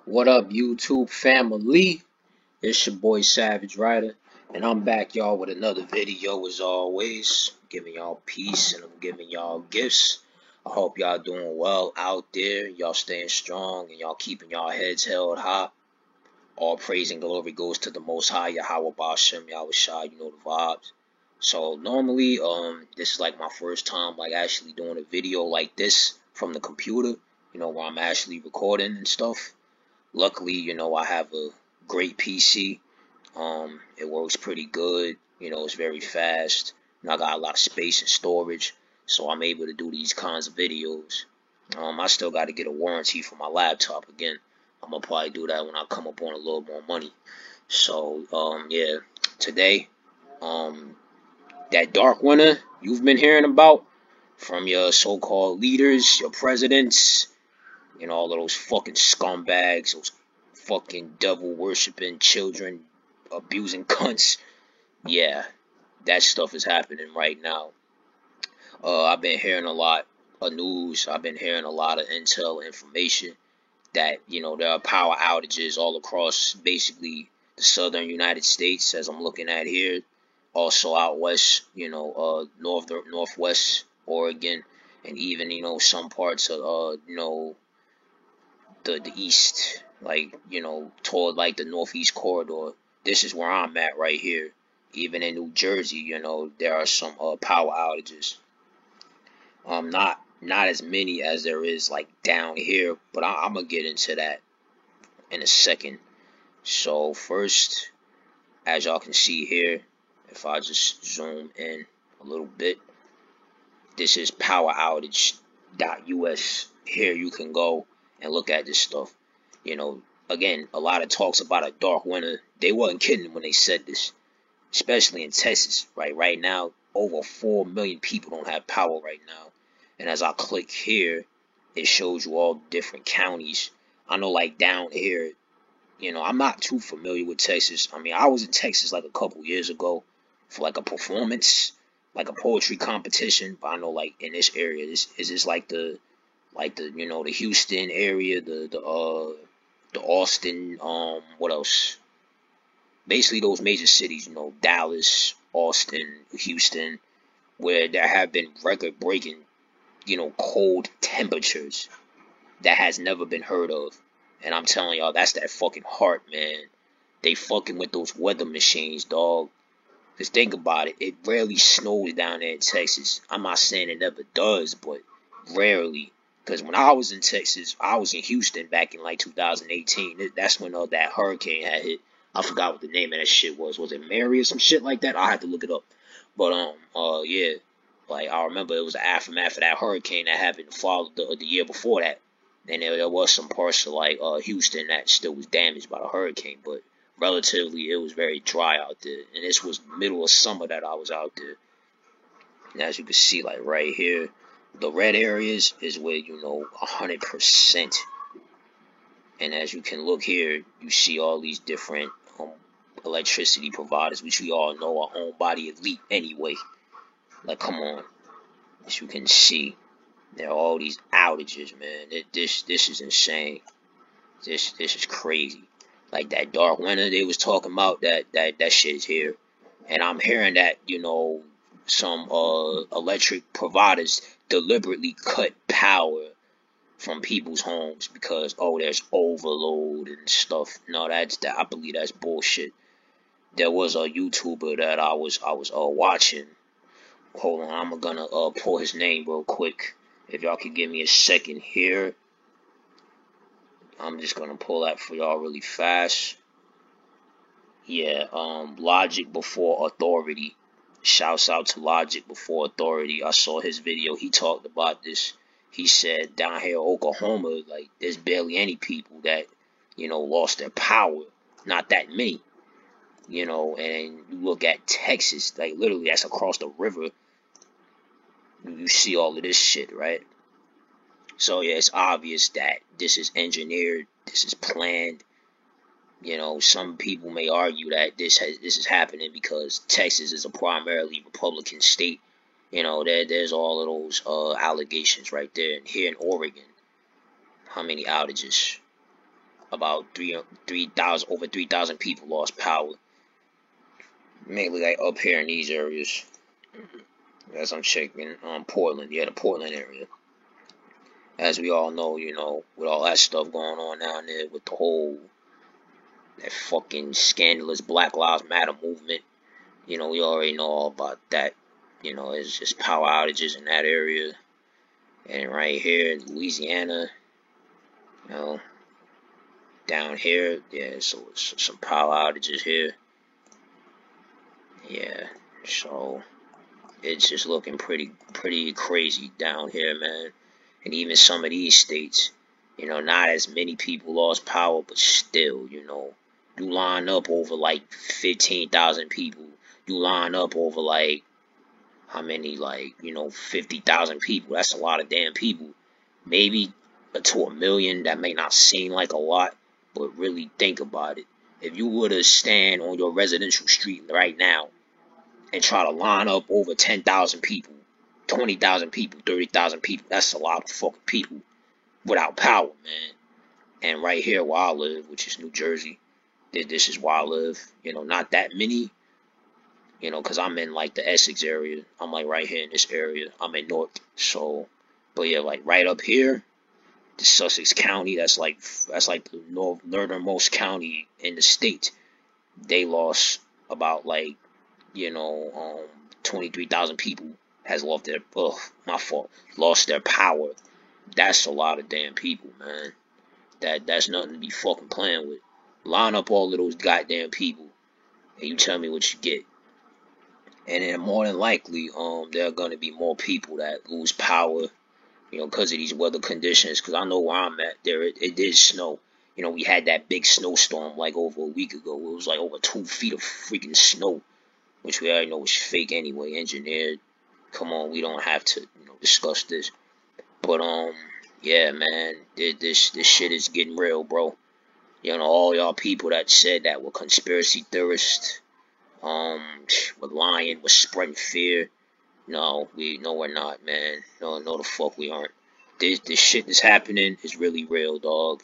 What up, YouTube family? It's your boy Savage Rider, and I'm back, y'all, with another video as always. Giving y'all peace and I'm giving y'all gifts. I hope y'all doing well out there. Y'all staying strong and y'all keeping y'all heads held high. All praise and glory goes to the Most High, Yahweh Bashem, Yahweh Shah, you know the vibes. So normally, this is like my first time actually doing a video like this from the computer, where I'm actually recording and stuff. Luckily, I have a great PC. It works pretty good. It's very fast. And I got a lot of space and storage, so I'm able to do these kinds of videos. I still got to get a warranty for my laptop again. I'm gonna probably do that when I come up on a little more money. So, yeah, today, that dark winter you've been hearing about from your so-called leaders, your presidents, all of those fucking scumbags, those fucking devil-worshipping children, abusing cunts. Yeah, that stuff is happening right now. I've been hearing a lot of news. I've been hearing a lot of intel information that, there are power outages all across basically the southern United States, as I'm looking at here. Also out west, northwest Oregon, and even, some parts of, the east, toward the northeast corridor. This is where I'm at right here. Even in New Jersey, there are some power outages. Not as many as there is down here, but I'm gonna get into that in a second. So first, as y'all can see here, if I just zoom in a little bit, this is poweroutage.us. Here you can go and look at this stuff. Again, a lot of talks about a dark winter. They wasn't kidding when they said this, especially in Texas. Right now, over 4 million people don't have power right now. And as I click here, it shows you all different counties. I know, down here, I'm not too familiar with Texas. I mean, I was in Texas a couple years ago for a performance, a poetry competition. But I know in this area, this is just the the Houston area, the Austin, what else? Basically those major cities, Dallas, Austin, Houston, where there have been record breaking, cold temperatures that has never been heard of. And I'm telling y'all, that's that fucking heart, man. They fucking with those weather machines, dog. Just think about it. It rarely snows down there in Texas. I'm not saying it never does, but rarely. Because when I was in Texas, I was in Houston back in 2018. That's when that hurricane had hit. I forgot what the name of that shit was. Was it Mary or some shit like that? I had to look it up. But yeah, I remember it was the aftermath of that hurricane that happened the year before that. And there was some parts of Houston that still was damaged by the hurricane, but relatively it was very dry out there. And this was middle of summer that I was out there. And as you can see, right here, the red areas is where 100%. And as you can look here, you see all these different electricity providers, which we all know are owned by the elite anyway. Come on, as you can see, there are all these outages, man. This is insane. This is crazy. That dark winter they was talking about, that shit is here. And I'm hearing that, some electric providers deliberately cut power from people's homes because there's overload and stuff. No, I believe that's bullshit. There was a YouTuber that I was watching. Hold on, I'm gonna pull his name real quick. If y'all could give me a second here. I'm just gonna pull that for y'all really fast. Yeah, Logic Before Authority. Shouts out to Logic Before Authority. I saw his video. He talked about this. He said down here in Oklahoma, there's barely any people that, lost their power. Not that many. And you look at Texas, literally that's across the river. You see all of this shit, right? So yeah, it's obvious that this is engineered. This is planned. Some people may argue that this is happening because Texas is a primarily Republican state. There's all of those allegations right there. And here in Oregon, how many outages? about 3,000 over 3,000 people lost power, mainly like up here in these areas. As I'm checking, Portland, yeah, the Portland area. As we all know, with all that stuff going on down there, with the whole that fucking scandalous Black Lives Matter movement. We already know all about that. It's just power outages in that area. And right here in Louisiana, you know, down here, yeah, so it's some power outages here. Yeah, so it's just looking pretty crazy down here, man. And even some of these states, not as many people lost power, but still, you line up over like 15,000 people. You line up over like how many, like, 50,000 people. That's a lot of damn people. Maybe to a million, that may not seem like a lot, but really think about it. If you were to stand on your residential street right now and try to line up over 10,000 people, 20,000 people, 30,000 people, that's a lot of fucking people without power, man. And right here where I live, which is New Jersey, this is where I live, not that many, because I'm in like the Essex area. I'm like right here in this area. I'm in North. So, but yeah, like right up here, the Sussex County, that's like the northernmost county in the state. They lost about like, 23,000 people has lost their, lost their power. That's a lot of damn people, man. That's nothing to be fucking playing with. Line up all of those goddamn people, and you tell me what you get. And then more than likely, there are gonna be more people that lose power, because of these weather conditions. Because I know where I'm at, it did snow. We had that big snowstorm like over a week ago. It was like over 2 feet of freaking snow, which we already know is fake anyway, engineered. Come on, we don't have to, discuss this. But yeah, man, this shit is getting real, bro. All y'all people that said that were conspiracy theorists, were lying, were spreading fear. No, we're not, man. No, the fuck we aren't. This shit that's happening is really real, dog.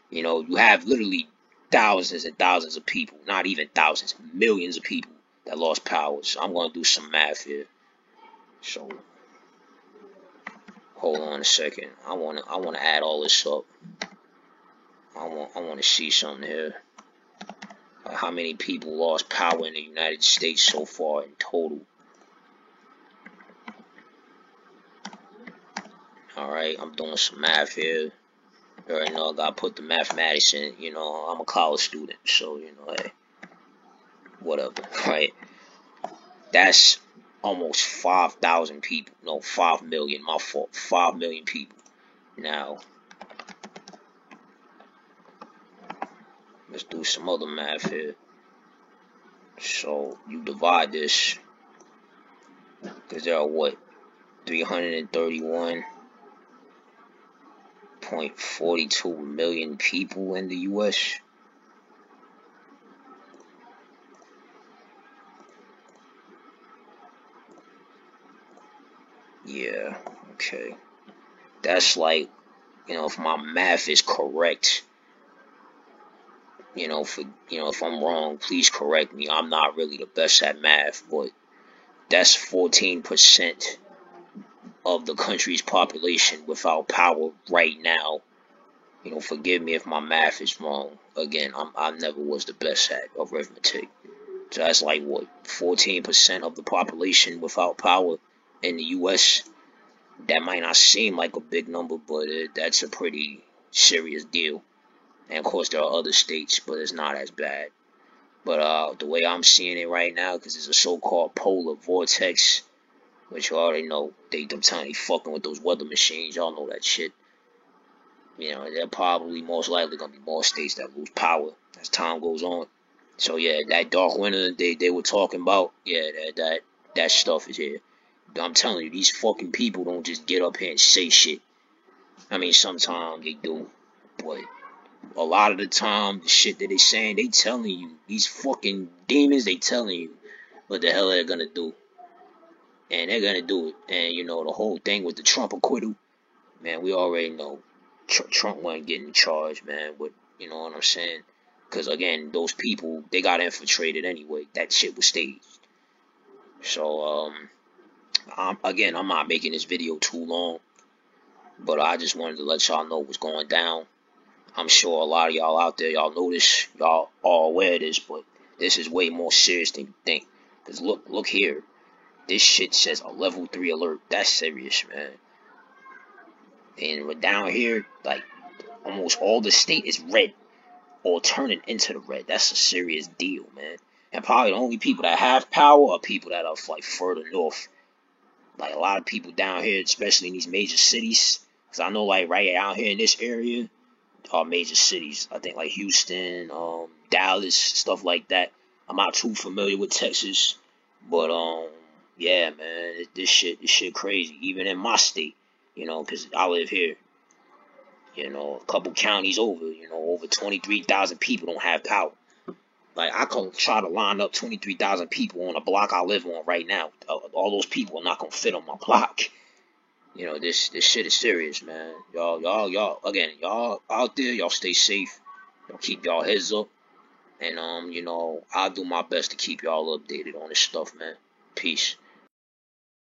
You have literally thousands and thousands of people, not even thousands, millions of people that lost power. So I'm gonna do some math here. So hold on a second. I wanna add all this up. I wanna see something here. How many people lost power in the United States so far in total? Alright, I'm doing some math here. You already know I gotta put the mathematics in. I'm a college student, so, hey, whatever, right? That's almost 5,000 people. No, 5 million, my fault. 5 million people. Now, let's do some other math here. So, you divide this, because there are, 331.42 million people in the U.S. Yeah, okay. That's like, if my math is correct, if I'm wrong, please correct me. I'm not really the best at math, but that's 14% of the country's population without power right now. Forgive me if my math is wrong. Again, I never was the best at arithmetic. So that's like 14% of the population without power in the U.S. That might not seem like a big number, but that's a pretty serious deal. And of course, there are other states, but it's not as bad. But the way I'm seeing it right now, because it's a so-called polar vortex, which you already know, I'm telling you, fucking with those weather machines, y'all know that shit. There probably most likely gonna be more states that lose power as time goes on. So yeah, that dark winter they were talking about, yeah, that stuff is here. I'm telling you, these fucking people don't just get up here and say shit. I mean, sometimes they do, but a lot of the time, the shit that they saying, they telling you, these fucking demons, they telling you what the hell they're gonna do. And they're gonna do it. And, the whole thing with the Trump acquittal, man, we already know Trump wasn't getting charged, man, with You know what I'm saying? Because again, those people, they got infiltrated anyway. That shit was staged. So I'm not making this video too long, but I just wanted to let y'all know what's going down. I'm sure a lot of y'all out there, y'all know this, y'all are aware of this, but this is way more serious than you think. Cause look here, this shit says a level 3 alert. That's serious, man. And we're down here, like almost all the state is red or turning into the red. That's a serious deal, man. And probably the only people that have power are people that are like further north. Like a lot of people down here, especially in these major cities. Cause I know like right out here in this area are major cities. I think like Houston, Dallas, stuff like that. I'm not too familiar with Texas, but yeah, man, this shit crazy. Even in my state, you know, cause I live here. You know, a couple counties over, you know, over 23,000 people don't have power. Like, I could try to line up 23,000 people on a block I live on right now. All those people are not gonna fit on my block. You know, this shit is serious, man. Y'all, again, y'all out there, y'all stay safe. Y'all keep y'all heads up. And, you know, I'll do my best to keep y'all updated on this stuff, man. Peace.